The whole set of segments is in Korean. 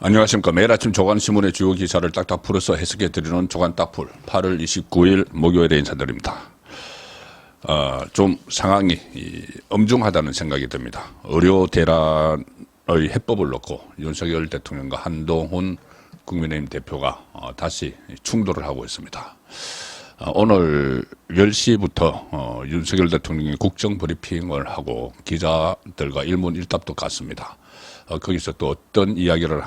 안녕하십니까. 매일 아침 조간신문의 주요 기사를 딱딱 풀어서 해석해드리는 조간딱풀 8월 29일 목요일에 인사드립니다. 좀 상황이 엄중하다는 생각이 듭니다. 의료 대란의 해법을 놓고 윤석열 대통령과 한동훈 국민의힘 대표가 다시 충돌을 하고 있습니다. 오늘 10시부터 윤석열 대통령이 국정 브리핑을 하고 기자들과 일문일답도 갔습니다. 거기서 또 어떤 이야기를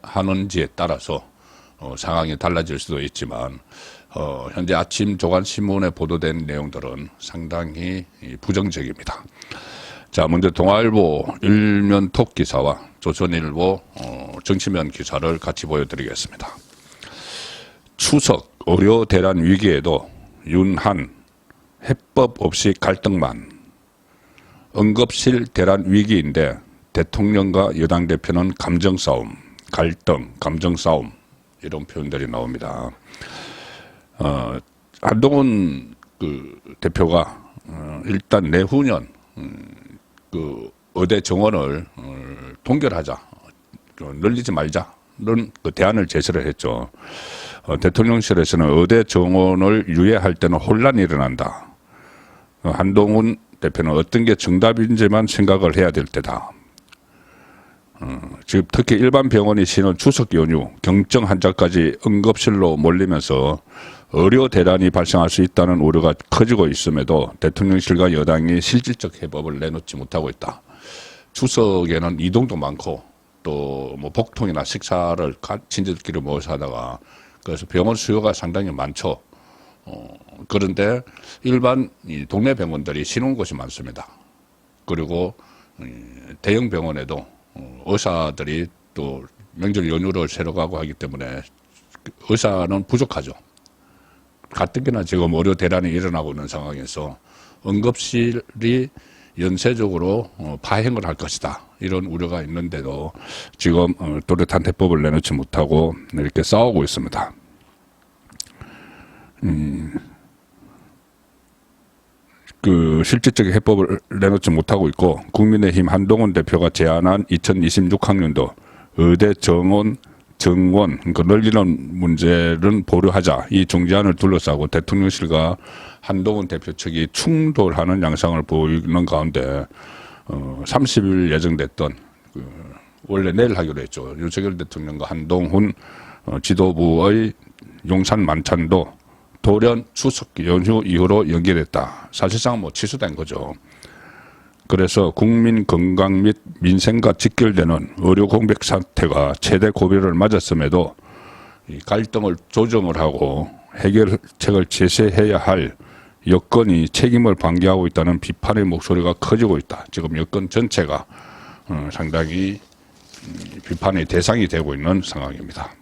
하는지에 따라서 상황이 달라질 수도 있지만 현재 아침 조간신문에 보도된 내용들은 상당히 부정적입니다. 자, 먼저 동아일보 일면 톱 기사와 조선일보 정치면 기사를 같이 보여드리겠습니다. 추석 의료 대란 위기에도 윤한 해법 없이 갈등만. 응급실 대란 위기인데 대통령과 여당 대표는 감정싸움, 갈등, 감정싸움 이런 표현들이 나옵니다. 한동훈 대표가 일단 내후년 의대 정원을 동결하자, 늘리지 말자는 대안을 제시를 했죠. 대통령실에서는 의대 정원을 유예할 때는 혼란이 일어난다. 한동훈 대표는 어떤 게 정답인지만 생각을 해야 될 때다. 지금 특히 일반 병원이 쉬는 추석 연휴, 경증 환자까지 응급실로 몰리면서 의료 대란이 발생할 수 있다는 우려가 커지고 있음에도 대통령실과 여당이 실질적 해법을 내놓지 못하고 있다. 추석에는 이동도 많고 또 뭐 복통이나 식사를 친지들끼리 모여서 하다가 그래서 병원 수요가 상당히 많죠. 그런데 일반 동네 병원들이 쉬는 곳이 많습니다. 그리고 대형 병원에도 의사들이 또 명절 연휴를 새러 가고 하기 때문에 의사는 부족하죠. 가뜩이나 지금 의료 대란이 일어나고 있는 상황에서 응급실이 연쇄적으로 파행을 할 것이다. 이런 우려가 있는데도 지금 또렷한 해법을 내놓지 못하고 이렇게 싸우고 있습니다. 실질적인 해법을 내놓지 못하고 있고 국민의힘 한동훈 대표가 제안한 2026학년도 의대 정원 늘리는 문제는 보류하자 이 중재안을 둘러싸고 대통령실과 한동훈 대표 측이 충돌하는 양상을 보이는 가운데 30일 예정됐던 원래 내일 하기로 했죠. 윤석열 대통령과 한동훈 지도부의 용산 만찬도 돌연 추석 연휴 이후로 연기됐다. 사실상 취소된 거죠. 그래서 국민 건강 및 민생과 직결되는 의료 공백 사태가 최대 고비를 맞았음에도 이 갈등을 조정을 하고 해결책을 제시해야 할 여건이 책임을 방기하고 있다는 비판의 목소리가 커지고 있다. 지금 여건 전체가 상당히 비판의 대상이 되고 있는 상황입니다.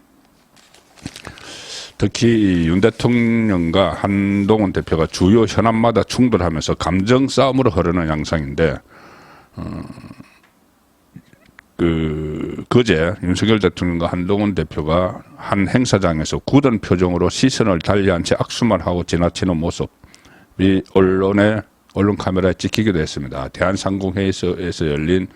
특히 윤 대통령과 한동훈 대표가 주요 현안마다 충돌하면서 감정 싸움으로 흐르는 양상인데 그제 윤석열 대통령과 한동훈 대표가 한 행사장에서 굳은 표정으로 시선을 달리한 채 악수만 하고 지나치는 모습이 언론 카메라에 찍히기도 했습니다. 대한상공회의소에서 열린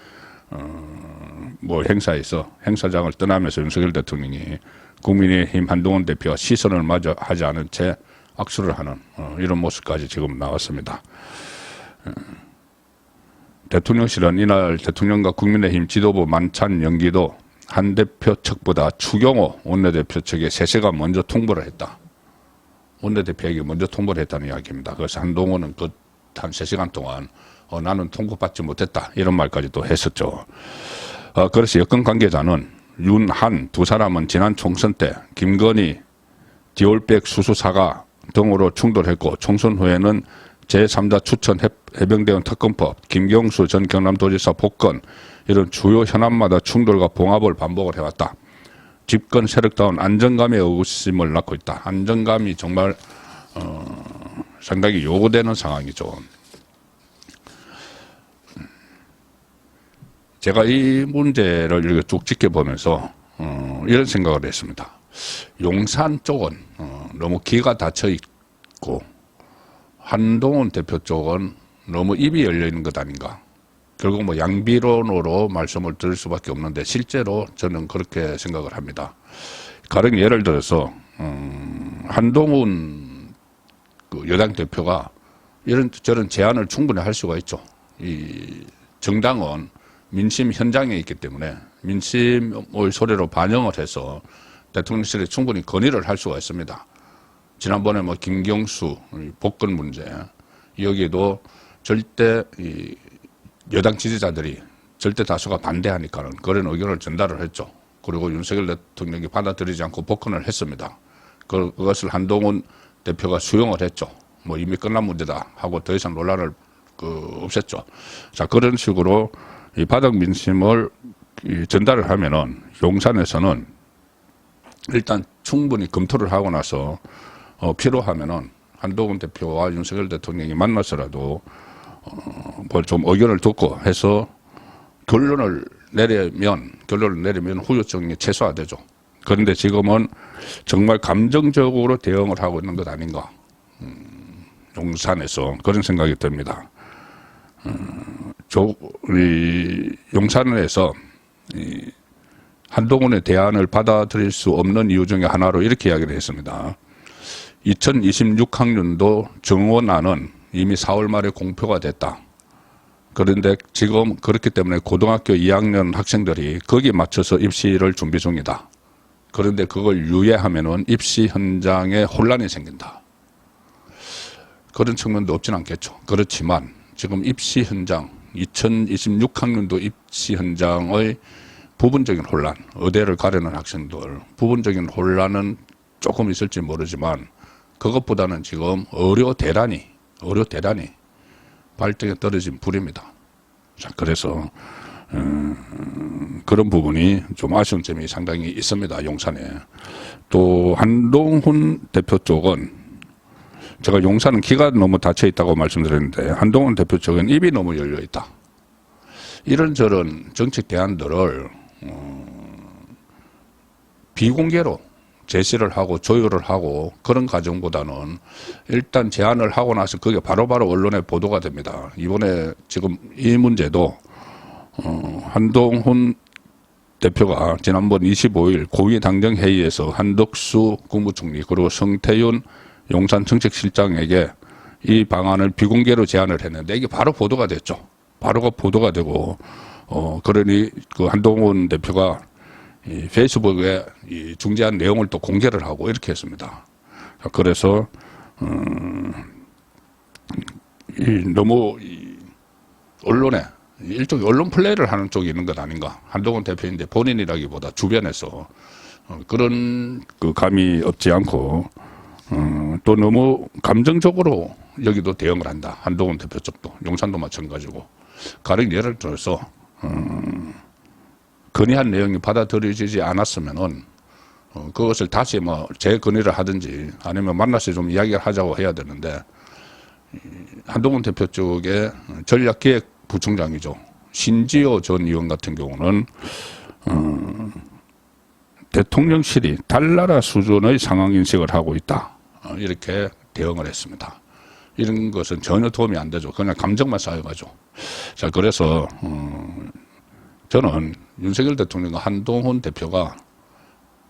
행사에서 행사장을 떠나면서 윤석열 대통령이 국민의힘 한동훈 대표와 시선을 마저 하지 않은 채 악수를 하는 이런 모습까지 지금 나왔습니다. 대통령실은 이날 대통령과 국민의힘 지도부 만찬 연기도 한 대표 측보다 추경호 원내대표 측에 3시간 먼저 통보를 했다. 원내대표에게 먼저 통보를 했다는 이야기입니다. 그래서 한동훈은 한 3시간 동안 나는 통보받지 못했다 이런 말까지 또 했었죠. 그래서 여권 관계자는 윤한 두 사람은 지난 총선 때 김건희 디올백 수수 사과 등으로 충돌했고 총선 후에는 제3자 추천 해병대원 특검법, 김경수 전 경남도지사 복권 이런 주요 현안마다 충돌과 봉합을 반복을 해왔다. 집권 세력다운 안정감의 의구심을 낳고 있다. 안정감이 정말 상당히 요구되는 상황이죠. 제가 이 문제를 이렇게 쭉 지켜보면서 이런 생각을 했습니다. 용산 쪽은 너무 기가 닫혀 있고 한동훈 대표 쪽은 너무 입이 열려 있는 것 아닌가. 결국 뭐 양비론으로 말씀을 드릴 수밖에 없는데 실제로 저는 그렇게 생각을 합니다. 가령 예를 들어서 한동훈 그 여당 대표가 이런 저런 제안을 충분히 할 수가 있죠. 이 정당은 민심 현장에 있기 때문에 민심의 소리로 반영을 해서 대통령실에 충분히 건의를 할 수가 있습니다. 지난번에 뭐 김경수 복권 문제 여기에도 절대 이 여당 지지자들이 절대 다수가 반대하니까는 그런 의견을 전달을 했죠. 그리고 윤석열 대통령이 받아들이지 않고 복권을 했습니다. 그것을 한동훈 대표가 수용을 했죠. 뭐 이미 끝난 문제다 하고 더 이상 논란을 없앴죠. 자, 그런 식으로 이 바닥 민심을 전달을 하면은 용산에서는 일단 충분히 검토를 하고 나서 필요하면은 한동훈 대표와 윤석열 대통령이 만나서라도 뭐 좀 의견을 듣고 해서 결론을 내리면 후유증이 최소화되죠. 그런데 지금은 정말 감정적으로 대응을 하고 있는 것 아닌가. 용산에서 그런 생각이 듭니다. 우리 용산에서 한동훈의 대안을 받아들일 수 없는 이유 중에 하나로 이렇게 이야기를 했습니다. 2026학년도 정원안은 이미 4월 말에 공표가 됐다. 그런데 지금 그렇기 때문에 고등학교 2학년 학생들이 거기에 맞춰서 입시를 준비 중이다. 그런데 그걸 유예하면은 입시 현장에 혼란이 생긴다. 그런 측면도 없진 않겠죠. 그렇지만 지금 입시 현장, 2026학년도 입시 현장의 부분적인 혼란, 의대를 가려는 학생들, 부분적인 혼란은 조금 있을지 모르지만 그것보다는 지금 의료 대란이 발등에 떨어진 불입니다. 자, 그래서 그런 부분이 좀 아쉬운 점이 상당히 있습니다. 용산에. 또 한동훈 대표 쪽은 제가 용산은 기가 너무 닫혀 있다고 말씀드렸는데 한동훈 대표 쪽은 입이 너무 열려 있다. 이런저런 정책 대안들을 비공개로 제시를 하고 조율을 하고 그런 과정보다는 일단 제안을 하고 나서 그게 바로바로 언론에 보도가 됩니다. 이번에 지금 이 문제도 한동훈 대표가 지난번 25일 고위당정회의에서 한덕수 국무총리 그리고 성태윤 용산정책실장에게 이 방안을 비공개로 제안을 했는데 이게 바로 보도가 됐죠. 바로 보도가 되고 그러니 그 한동훈 대표가 이 페이스북에 이 중재한 내용을 또 공개를 하고 이렇게 했습니다. 그래서 너무 언론에 일종의 언론 플레이를 하는 쪽이 있는 것 아닌가. 한동훈 대표인데 본인이라기보다 주변에서 그런 그 감이 없지 않고 또 너무 감정적으로 여기도 대응을 한다. 한동훈 대표 쪽도 용산도 마찬가지고 가령 예를 들어서 건의한 내용이 받아들여지지 않았으면은 그것을 다시 뭐 재건의를 하든지 아니면 만나서 좀 이야기를 하자고 해야 되는데 한동훈 대표 쪽에 전략기획부총장이죠. 신지호 전 의원 같은 경우는 대통령실이 달나라 수준의 상황 인식을 하고 있다. 이렇게 대응을 했습니다. 이런 것은 전혀 도움이 안 되죠. 그냥 감정만 쌓여가죠. 자, 그래서 저는 윤석열 대통령과 한동훈 대표가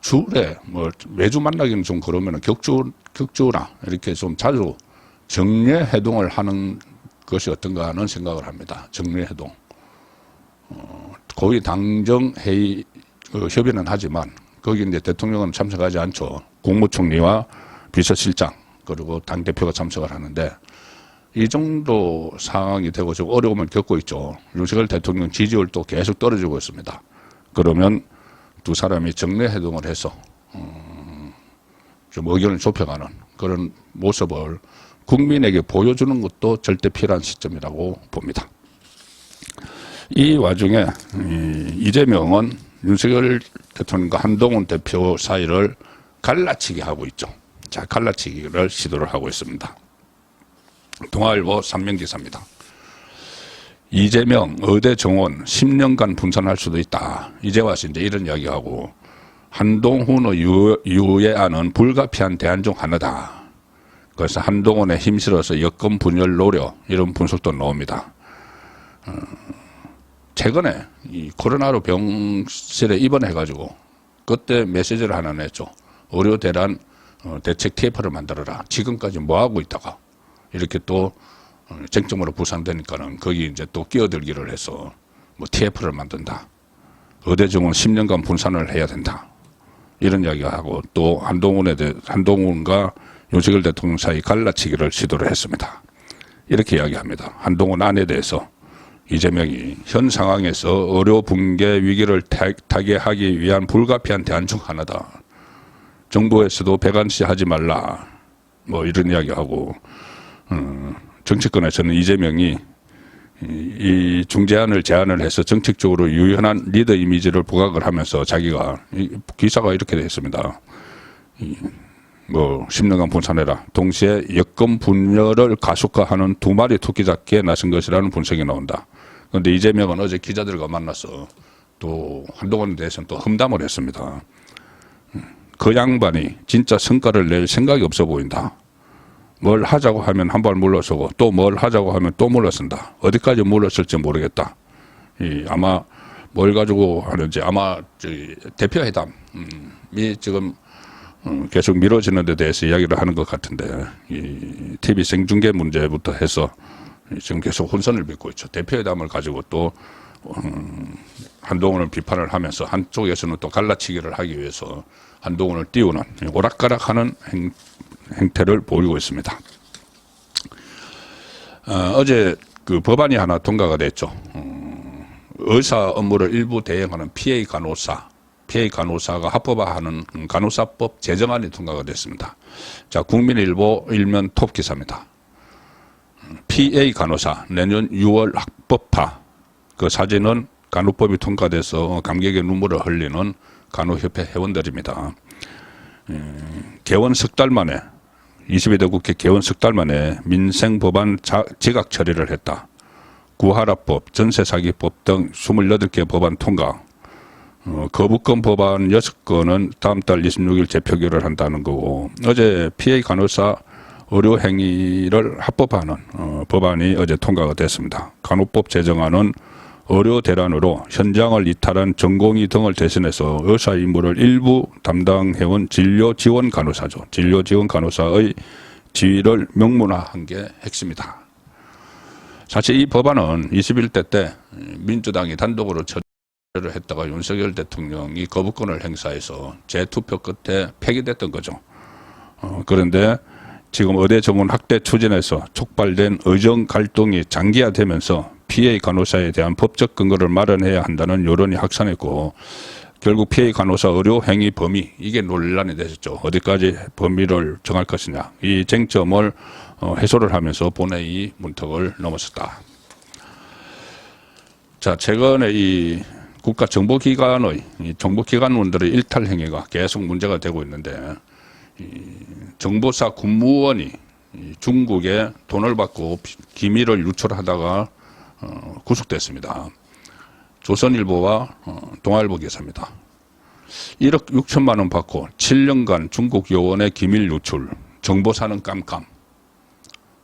주에 뭐 매주 만나기는 좀 그러면 격주나 이렇게 좀 자주 정례회동을 하는 것이 어떤가 하는 생각을 합니다. 정례회동. 고위 당정회의 협의는 하지만 거기 이제 대통령은 참석하지 않죠. 국무총리와 비서실장 그리고 당대표가 참석을 하는데 이 정도 상황이 되고 지금 어려움을 겪고 있죠. 윤석열 대통령 지지율도 계속 떨어지고 있습니다. 그러면 두 사람이 정례회동을 해서 좀 의견을 좁혀가는 그런 모습을 국민에게 보여주는 것도 절대 필요한 시점이라고 봅니다. 이 와중에 이재명은 윤석열 대통령과 한동훈 대표 사이를 갈라치기 하고 있죠. 자, 갈라치기를 시도를 하고 있습니다. 동아일보 3면 기사입니다. 이재명, 의대 정원 10년간 분산할 수도 있다. 이제 와서 이제 이런 이야기하고 한동훈의 유예안은 불가피한 대안 중 하나다. 그래서 한동훈에 힘실어서 여권 분열 노려 이런 분석도 나옵니다. 최근에 이 코로나로 병실에 입원해가지고 그때 메시지를 하나 냈죠. 의료 대란 대책 TF를 만들어라. 지금까지 뭐 하고 있다가 이렇게 또 쟁점으로 부상되니까는 거기 이제 또 끼어들기를 해서 뭐 TF를 만든다. 의대 정원 10년간 분산을 해야 된다. 이런 이야기하고 또 한동훈과 윤석열 대통령 사이 갈라치기를 시도를 했습니다. 이렇게 이야기합니다. 한동훈 안에 대해서 이재명이 현 상황에서 의료 붕괴 위기를 타개하기 위한 불가피한 대안 중 하나다. 정부에서도 배관시 하지 말라. 뭐 이런 이야기하고 정치권에서는 이재명이 이 중재안을 제안을 해서 정책적으로 유연한 리더 이미지를 부각을 하면서 자기가 기사가 이렇게 되어 있습니다. 뭐 10년간 분산해라. 동시에 여권 분열을 가속화하는 두 마리 토끼 잡기에 나선 것이라는 분석이 나온다. 그런데 이재명은 어제 기자들과 만나서 또 한동훈에 대해서는 또 험담을 했습니다. 그 양반이 진짜 성과를 낼 생각이 없어 보인다. 뭘 하자고 하면 한 발 물러서고 또 뭘 하자고 하면 또 물러선다. 어디까지 물러설지 모르겠다. 아마 뭘 가지고 하는지 아마 대표회담이 지금 계속 미뤄지는 데 대해서 이야기를 하는 것 같은데 이 TV 생중계 문제부터 해서 지금 계속 혼선을 빚고 있죠. 대표회담을 가지고 또 한동훈을 비판을 하면서 한쪽에서는 또 갈라치기를 하기 위해서 한동훈을 띄우는 오락가락하는 행태를 보이고 있습니다. 어제 그 법안이 하나 통과가 됐죠. 의사 업무를 일부 대행하는 PA 간호사가 합법화하는 간호사법 제정안이 통과가 됐습니다. 자, 국민일보 일면 톱 기사입니다. PA 간호사 내년 6월 합법화. 그 사진은 간호법이 통과돼서 감격의 눈물을 흘리는 간호협회 회원들입니다. 개원 석 달 만에 22대 국회 개원 석 달 만에 민생법안 지각 처리를 했다. 구하라법, 전세사기법 등 28개 법안 통과. 거부권 법안 6건은 다음 달 26일 재표결을 한다는 거고 어제 PA 간호사 의료 행위를 합법화하는 법안이 어제 통과가 됐습니다. 간호법 제정안은 의료 대란으로 현장을 이탈한 전공의 등을 대신해서 의사 임무를 일부 담당해온 진료 지원 간호사죠. 진료 지원 간호사의 지위를 명문화한 게 핵심이다. 사실 이 법안은 21대 때 민주당이 단독으로 처리를 했다가 윤석열 대통령이 거부권을 행사해서 재투표 끝에 폐기됐던 거죠. 그런데 지금 의대 정원 확대 추진에서 촉발된 의정 갈등이 장기화되면서 PA 간호사에 대한 법적 근거를 마련해야 한다는 여론이 확산했고 결국 PA 간호사 의료 행위 범위 이게 논란이 됐었죠. 어디까지 범위를 정할 것이냐. 이 쟁점을 해소를 하면서 본회의 문턱을 넘었었다. 자, 최근에 이 국가정보기관의 정보기관원들의 일탈 행위가 계속 문제가 되고 있는데 정보사 군무원이 중국에 돈을 받고 기밀을 유출하다가 구속됐습니다. 조선일보와 동아일보 기사입니다. 1억 6천만 원 받고 7년간 중국 요원의 기밀 유출, 정보사는 깜깜.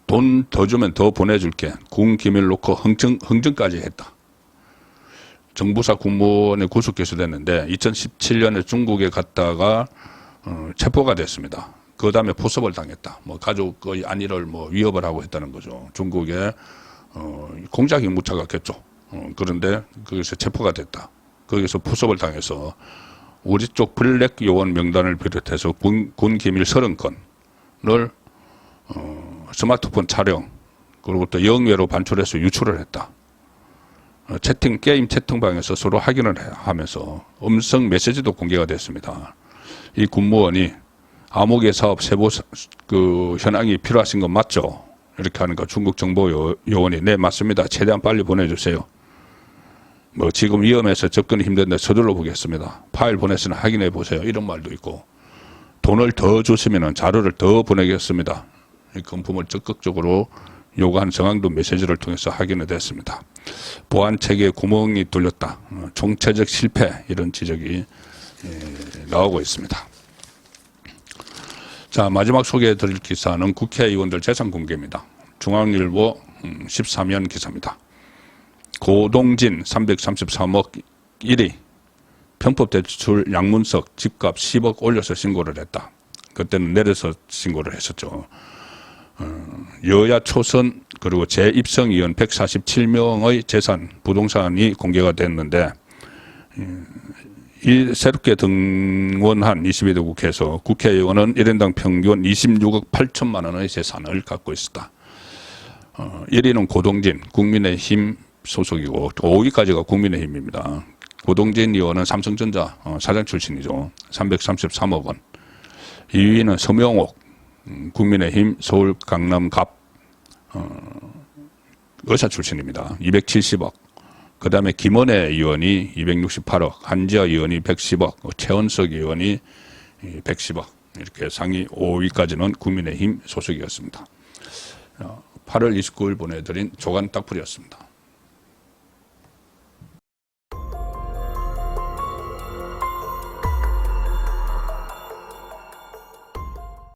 돈 더 주면 더 보내줄게. 군 기밀 놓고 흥정까지 했다. 정보사 군무원이 구속 기소됐는데 2017년에 중국에 갔다가 체포가 됐습니다. 그 다음에 포섭을 당했다. 뭐 가족의 안위를 뭐 위협을 하고 했다는 거죠. 중국에 공작이 묻혀갔겠죠. 그런데 거기서 체포가 됐다. 거기서 포섭을 당해서 우리 쪽 블랙 요원 명단을 비롯해서 군 기밀 30건을 스마트폰 촬영 그리고 또 영외로 반출해서 유출을 했다. 게임 채팅방에서 서로 확인을 하면서 음성 메시지도 공개가 됐습니다. 이 군무원이 암호계 사업 세부 현황이 필요하신 건 맞죠? 이렇게 하니까 중국 정보 요원이 네 맞습니다. 최대한 빨리 보내주세요. 뭐 지금 위험해서 접근이 힘든데 서둘러 보겠습니다. 파일 보냈으니 확인해 보세요. 이런 말도 있고 돈을 더 주시면 자료를 더 보내겠습니다. 이 금품을 적극적으로 요구한 정황도 메시지를 통해서 확인이 됐습니다. 보안 체계에 구멍이 뚫렸다. 총체적 실패 이런 지적이 나오고 있습니다. 자, 마지막 소개해드릴 기사는 국회의원들 재산 공개입니다. 중앙일보 13면 기사입니다. 고동진 333억 1위, 편법대출 양문석 집값 10억 올려서 신고를 했다. 그때는 내려서 신고를 했었죠. 여야 초선 그리고 재입성의원 147명의 재산, 부동산이 공개가 됐는데 이 새롭게 등원한 22대 국회에서 국회의원은 1인당 평균 26억 8천만 원의 재산을 갖고 있었다. 1위는 고동진 국민의힘 소속이고 5위까지가 국민의힘입니다. 고동진 의원은 삼성전자 사장 출신이죠. 333억 원. 2위는 서명옥 국민의힘 서울 강남갑 의사 출신입니다. 270억. 그 다음에 김원혜 의원이 268억, 한지아 의원이 110억, 최원석 의원이 110억. 이렇게 상위 5위까지는 국민의힘 소속이었습니다. 8월 29일 보내드린 조간 딱풀이었습니다.